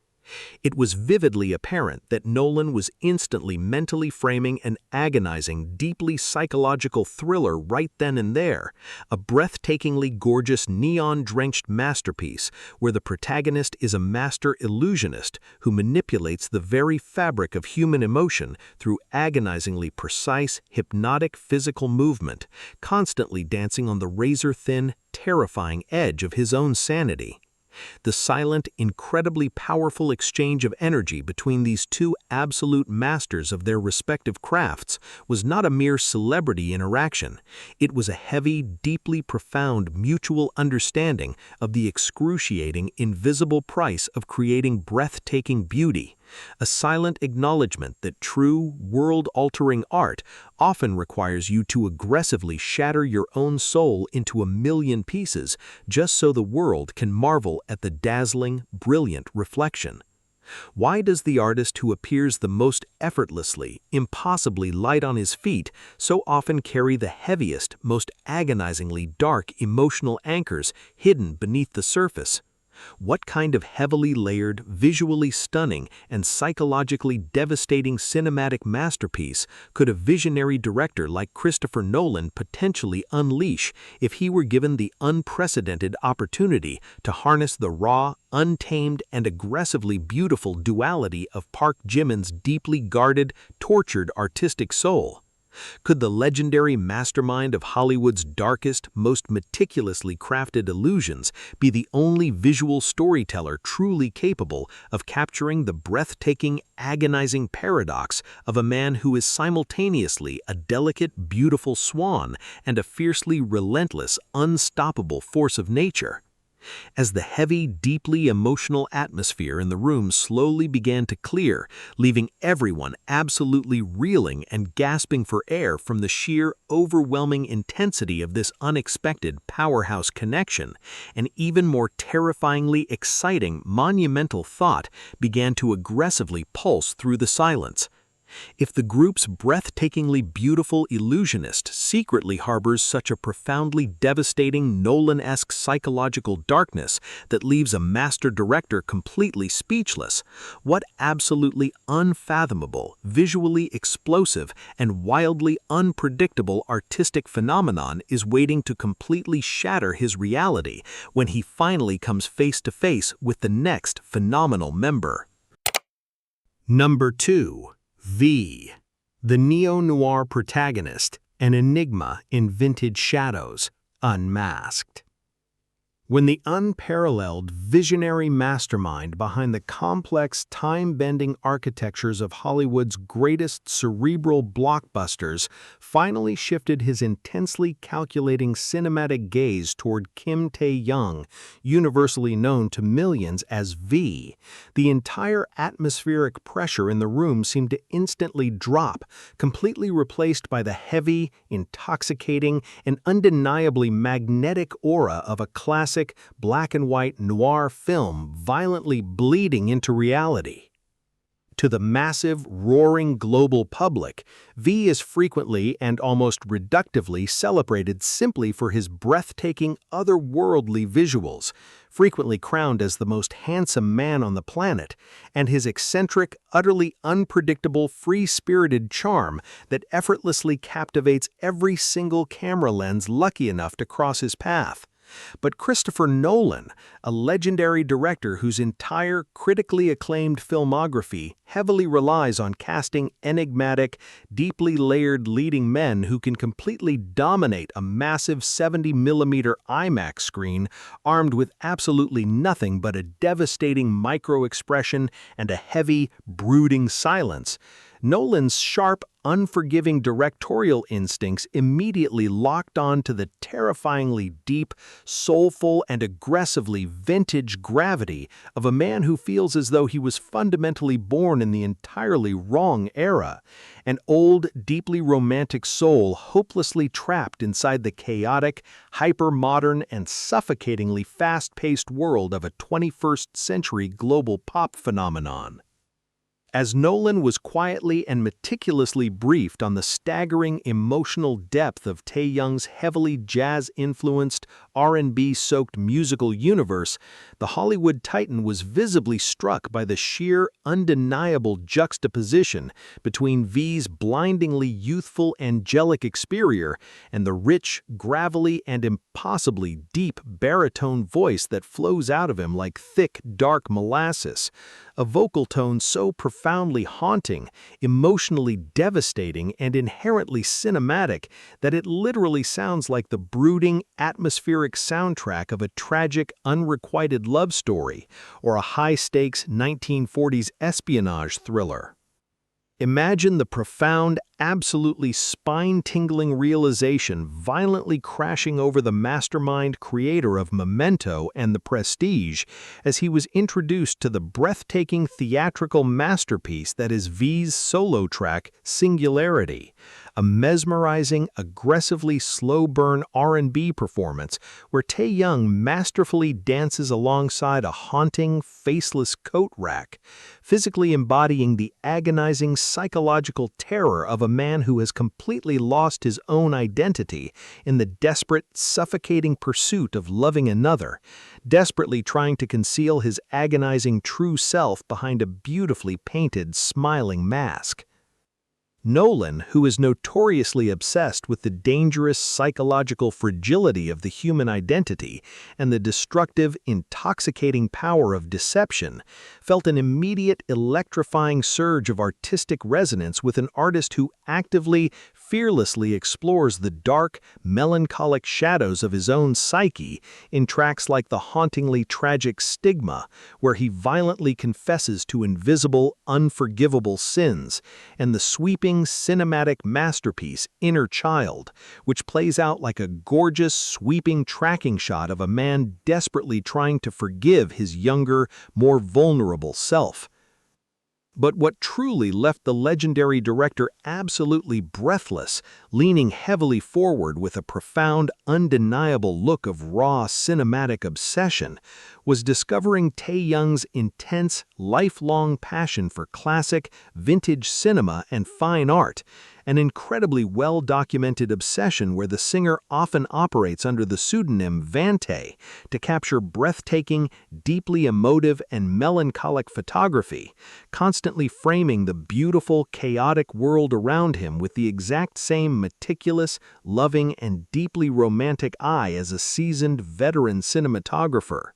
It was vividly apparent that Nolan was instantly mentally framing an agonizing, deeply psychological thriller right then and there, a breathtakingly gorgeous neon-drenched masterpiece where the protagonist is a master illusionist who manipulates the very fabric of human emotion through agonizingly precise, hypnotic physical movement, constantly dancing on the razor-thin, terrifying edge of his own sanity. The silent, incredibly powerful exchange of energy between these two absolute masters of their respective crafts was not a mere celebrity interaction. It was a heavy, deeply profound mutual understanding of the excruciating, invisible price of creating breathtaking beauty. A silent acknowledgement that true, world-altering art often requires you to aggressively shatter your own soul into a million pieces just so the world can marvel at the dazzling, brilliant reflection. Why does the artist who appears the most effortlessly, impossibly light on his feet so often carry the heaviest, most agonizingly dark emotional anchors hidden beneath the surface? What kind of heavily layered, visually stunning, and psychologically devastating cinematic masterpiece could a visionary director like Christopher Nolan potentially unleash if he were given the unprecedented opportunity to harness the raw, untamed, and aggressively beautiful duality of Park Jimin's deeply guarded, tortured artistic soul? Could the legendary mastermind of Hollywood's darkest, most meticulously crafted illusions be the only visual storyteller truly capable of capturing the breathtaking, agonizing paradox of a man who is simultaneously a delicate, beautiful swan and a fiercely relentless, unstoppable force of nature? As the heavy, deeply emotional atmosphere in the room slowly began to clear, leaving everyone absolutely reeling and gasping for air from the sheer, overwhelming intensity of this unexpected powerhouse connection, an even more terrifyingly exciting, monumental thought began to aggressively pulse through the silence. If the group's breathtakingly beautiful illusionist secretly harbors such a profoundly devastating Nolan-esque psychological darkness that leaves a master director completely speechless, what absolutely unfathomable, visually explosive, and wildly unpredictable artistic phenomenon is waiting to completely shatter his reality when he finally comes face to face with the next phenomenal member? Number 2. V, the neo-noir protagonist, an enigma in vintage shadows, unmasked. When the unparalleled visionary mastermind behind the complex time-bending architectures of Hollywood's greatest cerebral blockbusters finally shifted his intensely calculating cinematic gaze toward Kim Tae-young, universally known to millions as V, the entire atmospheric pressure in the room seemed to instantly drop, completely replaced by the heavy, intoxicating, and undeniably magnetic aura of a classic black-and-white noir film violently bleeding into reality. To the massive, roaring global public, V is frequently and almost reductively celebrated simply for his breathtaking, otherworldly visuals, frequently crowned as the most handsome man on the planet, and his eccentric, utterly unpredictable, free-spirited charm that effortlessly captivates every single camera lens lucky enough to cross his path. But Christopher Nolan, a legendary director whose entire critically acclaimed filmography heavily relies on casting enigmatic, deeply layered leading men who can completely dominate a massive 70mm IMAX screen armed with absolutely nothing but a devastating micro-expression and a heavy, brooding silence, Nolan's sharp, unforgiving directorial instincts immediately locked on to the terrifyingly deep, soulful, and aggressively vintage gravity of a man who feels as though he was fundamentally born in the entirely wrong era, an old, deeply romantic soul hopelessly trapped inside the chaotic, hyper-modern, and suffocatingly fast-paced world of a 21st century global pop phenomenon. As Nolan was quietly and meticulously briefed on the staggering emotional depth of Tae-young's heavily jazz-influenced, R&B-soaked musical universe, the Hollywood titan was visibly struck by the sheer, undeniable juxtaposition between V's blindingly youthful, angelic exterior and the rich, gravelly, and impossibly deep baritone voice that flows out of him like thick, dark molasses, a vocal tone so profoundly haunting, emotionally devastating, and inherently cinematic that it literally sounds like the brooding, atmospheric soundtrack of a tragic, unrequited love story or a high-stakes 1940s espionage thriller. Imagine the profound, absolutely spine-tingling realization violently crashing over the mastermind creator of Memento and The Prestige as he was introduced to the breathtaking theatrical masterpiece that is V's solo track, Singularity, a mesmerizing, aggressively slow-burn R&B performance where Taeyoung masterfully dances alongside a haunting, faceless coat rack, physically embodying the agonizing psychological terror of a man who has completely lost his own identity in the desperate, suffocating pursuit of loving another, desperately trying to conceal his agonizing true self behind a beautifully painted, smiling mask. Nolan, who is notoriously obsessed with the dangerous psychological fragility of the human identity and the destructive, intoxicating power of deception, felt an immediate, electrifying surge of artistic resonance with an artist who actively, fearlessly explores the dark, melancholic shadows of his own psyche in tracks like the hauntingly tragic Stigma, where he violently confesses to invisible, unforgivable sins, and the sweeping, cinematic masterpiece Inner Child, which plays out like a gorgeous, sweeping tracking shot of a man desperately trying to forgive his younger, more vulnerable self. But what truly left the legendary director absolutely breathless, leaning heavily forward with a profound, undeniable look of raw cinematic obsession, was discovering Taeyoung's intense, lifelong passion for classic, vintage cinema and fine art, an incredibly well-documented obsession where the singer often operates under the pseudonym Vante to capture breathtaking, deeply emotive and melancholic photography, constantly framing the beautiful, chaotic world around him with the exact same meticulous, loving, and deeply romantic eye as a seasoned veteran cinematographer.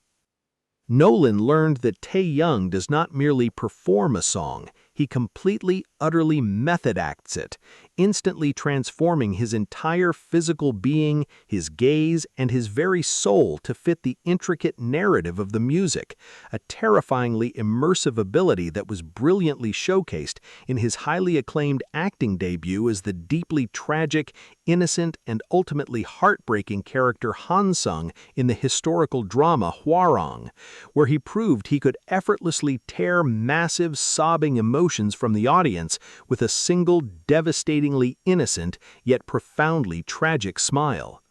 Nolan learned that Taeyoung does not merely perform a song, he completely, utterly method acts it, instantly transforming his entire physical being, his gaze, and his very soul to fit the intricate narrative of the music, a terrifyingly immersive ability that was brilliantly showcased in his highly acclaimed acting debut as the deeply tragic, innocent, and ultimately heartbreaking character Hansung in the historical drama Hwarang, where he proved he could effortlessly tear massive, sobbing emotions from the audience with a single devastatingly innocent yet profoundly tragic smile.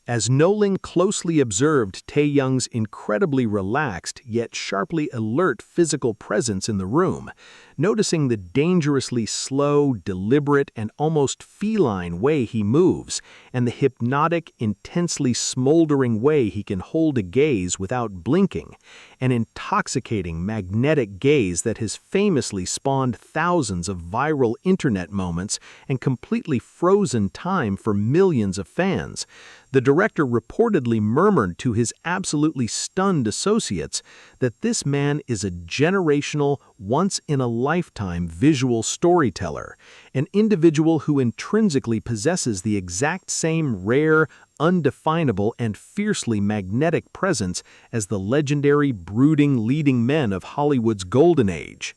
As Nolan closely observed Taeyoung's incredibly relaxed yet sharply alert physical presence in the room, noticing the dangerously slow, deliberate, and almost feline way he moves, and the hypnotic, intensely smoldering way he can hold a gaze without blinking, an intoxicating, magnetic gaze that has famously spawned thousands of viral internet moments and completely frozen time for millions of fans, the director reportedly murmured to his absolutely stunned associates that this man is a generational, once-in-a-lifetime visual storyteller, an individual who intrinsically possesses the exact same rare, undefinable, and fiercely magnetic presence as the legendary, brooding leading men of Hollywood's golden age.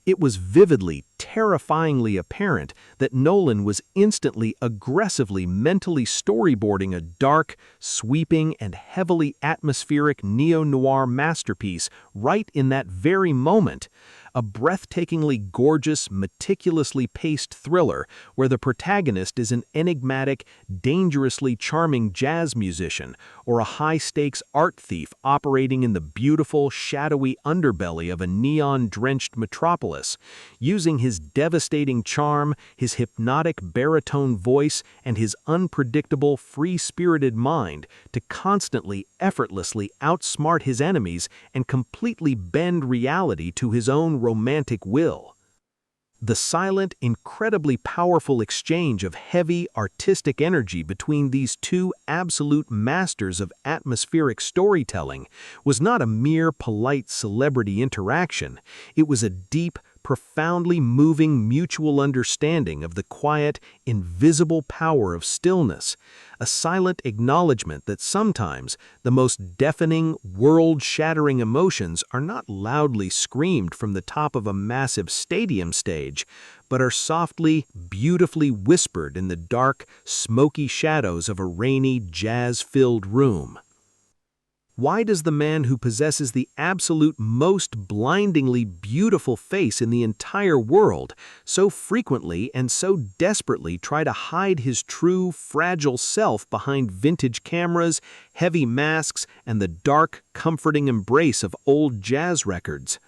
It was vividly, terrifyingly apparent that Nolan was instantly, aggressively, mentally storyboarding a dark, sweeping, and heavily atmospheric neo-noir masterpiece right in that very moment, a breathtakingly gorgeous, meticulously paced thriller where the protagonist is an enigmatic, dangerously charming jazz musician or a high-stakes art thief operating in the beautiful, shadowy underbelly of a neon-drenched metropolis, using his devastating charm, his hypnotic baritone voice, and his unpredictable, free-spirited mind to constantly, effortlessly outsmart his enemies and completely bend reality to his own romantic will. The silent, incredibly powerful exchange of heavy, artistic energy between these two absolute masters of atmospheric storytelling was not a mere polite celebrity interaction. It was a deep, profoundly moving mutual understanding of the quiet, invisible power of stillness, a silent acknowledgement that sometimes the most deafening, world-shattering emotions are not loudly screamed from the top of a massive stadium stage, but are softly, beautifully whispered in the dark, smoky shadows of a rainy, jazz-filled room. Why does the man who possesses the absolute most blindingly beautiful face in the entire world so frequently and so desperately try to hide his true, fragile self behind vintage cameras, heavy masks, and the dark, comforting embrace of old jazz records?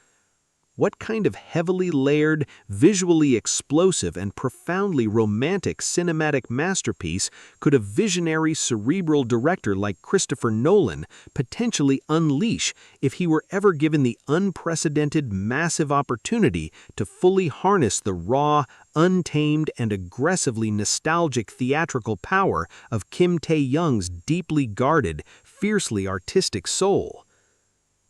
What kind of heavily layered, visually explosive, and profoundly romantic cinematic masterpiece could a visionary, cerebral director like Christopher Nolan potentially unleash if he were ever given the unprecedented, massive opportunity to fully harness the raw, untamed, and aggressively nostalgic theatrical power of Kim Tae-young's deeply guarded, fiercely artistic soul?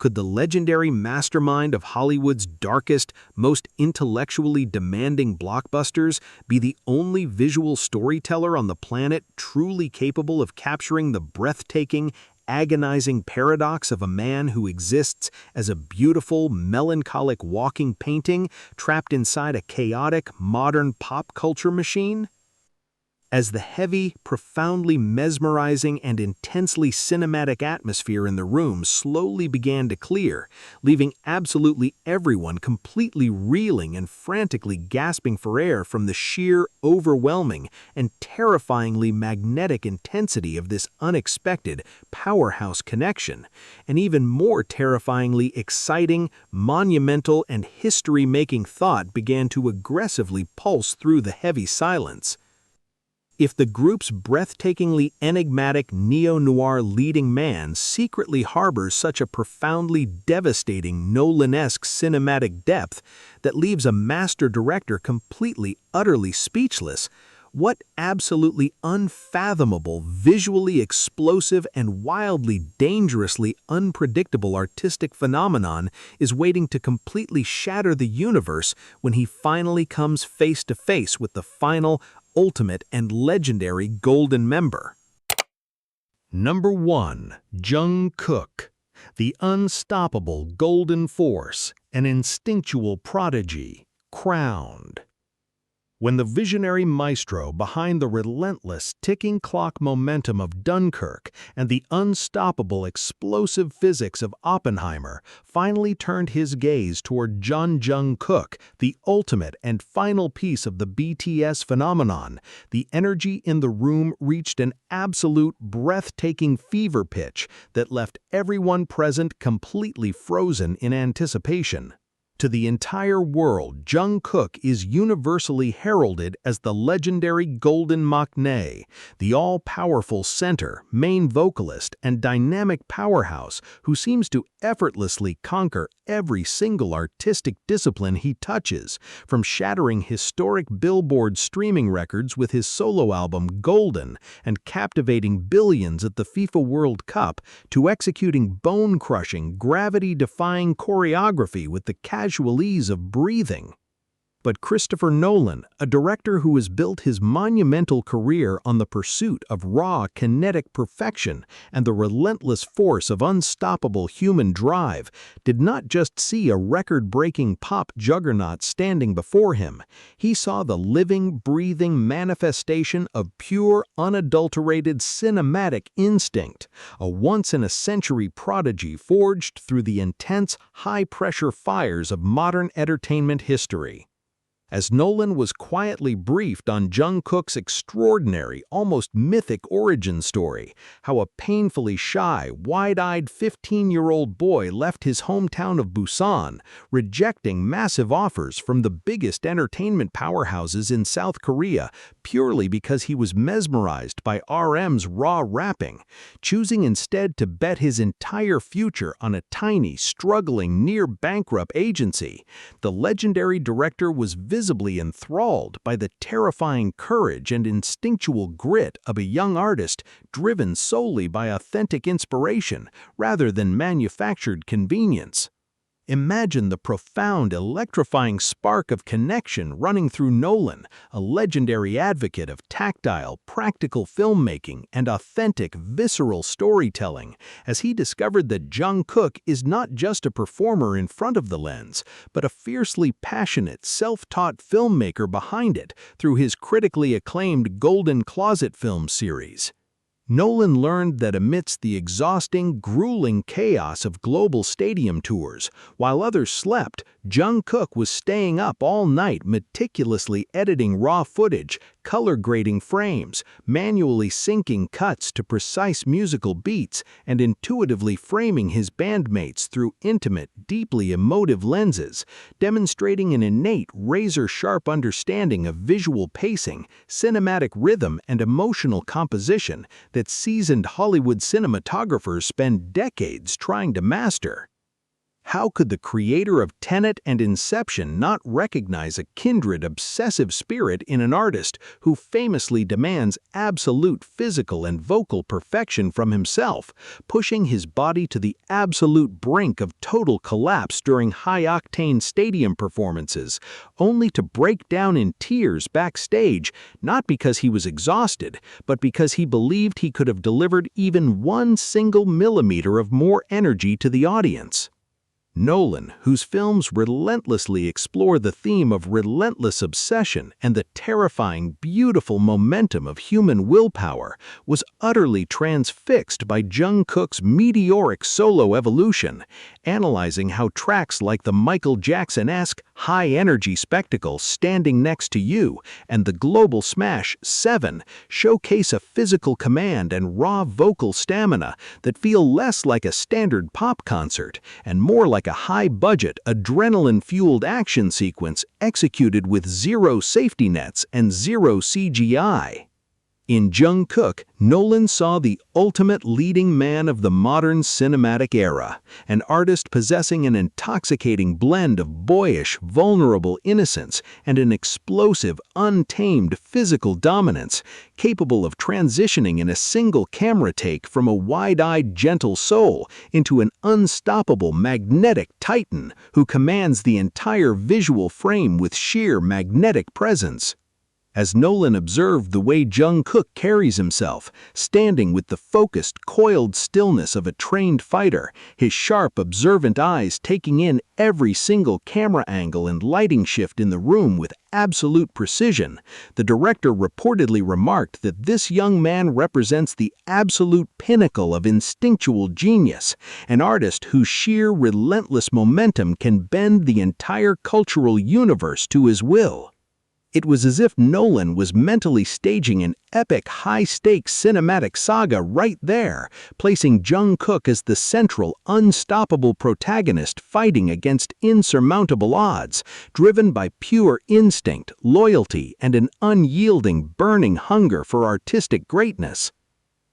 Could the legendary mastermind of Hollywood's darkest, most intellectually demanding blockbusters be the only visual storyteller on the planet truly capable of capturing the breathtaking, agonizing paradox of a man who exists as a beautiful, melancholic walking painting trapped inside a chaotic, modern pop culture machine? As the heavy, profoundly mesmerizing, and intensely cinematic atmosphere in the room slowly began to clear, leaving absolutely everyone completely reeling and frantically gasping for air from the sheer, overwhelming, and terrifyingly magnetic intensity of this unexpected, powerhouse connection, an even more terrifyingly exciting, monumental, and history-making thought began to aggressively pulse through the heavy silence. If the group's breathtakingly enigmatic neo-noir leading man secretly harbors such a profoundly devastating Nolan-esque cinematic depth that leaves a master director completely, utterly speechless, what absolutely unfathomable, visually explosive, and wildly dangerously unpredictable artistic phenomenon is waiting to completely shatter the universe when he finally comes face to face with the final, ultimate, and legendary Golden Member? Number 1. Jungkook, the unstoppable golden force, an instinctual prodigy, crowned. When the visionary maestro behind the relentless, ticking clock momentum of Dunkirk and the unstoppable, explosive physics of Oppenheimer finally turned his gaze toward Jungkook, the ultimate and final piece of the BTS phenomenon, the energy in the room reached an absolute, breathtaking fever pitch that left everyone present completely frozen in anticipation. To the entire world, Jungkook is universally heralded as the legendary Golden Maknae, the all-powerful center, main vocalist, and dynamic powerhouse who seems to effortlessly conquer every single artistic discipline he touches, from shattering historic Billboard streaming records with his solo album Golden and captivating billions at the FIFA World Cup to executing bone-crushing, gravity-defying choreography with the casual ease of breathing. But Christopher Nolan, a director who has built his monumental career on the pursuit of raw kinetic perfection and the relentless force of unstoppable human drive, did not just see a record-breaking pop juggernaut standing before him. He saw the living, breathing manifestation of pure, unadulterated cinematic instinct, a once-in-a-century prodigy forged through the intense, high-pressure fires of modern entertainment history. As Nolan was quietly briefed on Jungkook's extraordinary, almost mythic origin story, how a painfully shy, wide-eyed 15-year-old boy left his hometown of Busan, rejecting massive offers from the biggest entertainment powerhouses in South Korea purely because he was mesmerized by RM's raw rapping, choosing instead to bet his entire future on a tiny, struggling, near-bankrupt agency, the legendary director was visibly enthralled by the terrifying courage and instinctual grit of a young artist driven solely by authentic inspiration rather than manufactured convenience. Imagine the profound, electrifying spark of connection running through Nolan, a legendary advocate of tactile, practical filmmaking and authentic, visceral storytelling, as he discovered that Jungkook is not just a performer in front of the lens, but a fiercely passionate, self-taught filmmaker behind it through his critically acclaimed Golden Closet film series. Nolan learned that amidst the exhausting, grueling chaos of global stadium tours, while others slept, Jungkook was staying up all night meticulously editing raw footage, color grading frames, manually syncing cuts to precise musical beats, and intuitively framing his bandmates through intimate, deeply emotive lenses, demonstrating an innate, razor-sharp understanding of visual pacing, cinematic rhythm, and emotional composition that seasoned Hollywood cinematographers spend decades trying to master. How could the creator of Tenet and Inception not recognize a kindred obsessive spirit in an artist who famously demands absolute physical and vocal perfection from himself, pushing his body to the absolute brink of total collapse during high-octane stadium performances, only to break down in tears backstage, not because he was exhausted, but because he believed he could have delivered even 1 single millimeter of more energy to the audience? Nolan, whose films relentlessly explore the theme of relentless obsession and the terrifying, beautiful momentum of human willpower, was utterly transfixed by Jungkook's meteoric solo evolution, analyzing how tracks like the Michael Jackson-esque high-energy spectacle Standing Next to You and the global smash 7 showcase a physical command and raw vocal stamina that feel less like a standard pop concert and more like a high-budget, adrenaline-fueled action sequence executed with zero safety nets and zero CGI. In Jungkook, Nolan saw the ultimate leading man of the modern cinematic era, an artist possessing an intoxicating blend of boyish, vulnerable innocence and an explosive, untamed physical dominance, capable of transitioning in a single camera take from a wide-eyed, gentle soul into an unstoppable, magnetic titan who commands the entire visual frame with sheer magnetic presence. As Nolan observed the way Jungkook carries himself, standing with the focused, coiled stillness of a trained fighter, his sharp, observant eyes taking in every single camera angle and lighting shift in the room with absolute precision, the director reportedly remarked that this young man represents the absolute pinnacle of instinctual genius, an artist whose sheer, relentless momentum can bend the entire cultural universe to his will. It was as if Nolan was mentally staging an epic, high-stakes cinematic saga right there, placing Jungkook as the central, unstoppable protagonist fighting against insurmountable odds, driven by pure instinct, loyalty, and an unyielding, burning hunger for artistic greatness.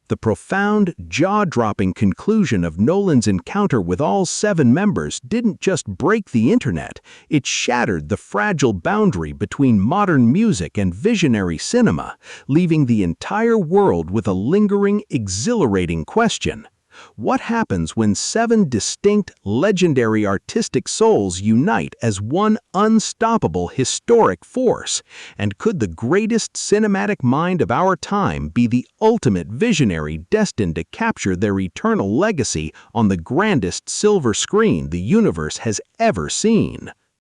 The profound, jaw-dropping conclusion of Nolan's encounter with all 7 members didn't just break the internet, it shattered the fragile boundary between modern music and visionary cinema, leaving the entire world with a lingering, exhilarating question. What happens when 7 distinct, legendary artistic souls unite as one unstoppable historic force? And could the greatest cinematic mind of our time be the ultimate visionary destined to capture their eternal legacy on the grandest silver screen the universe has ever seen?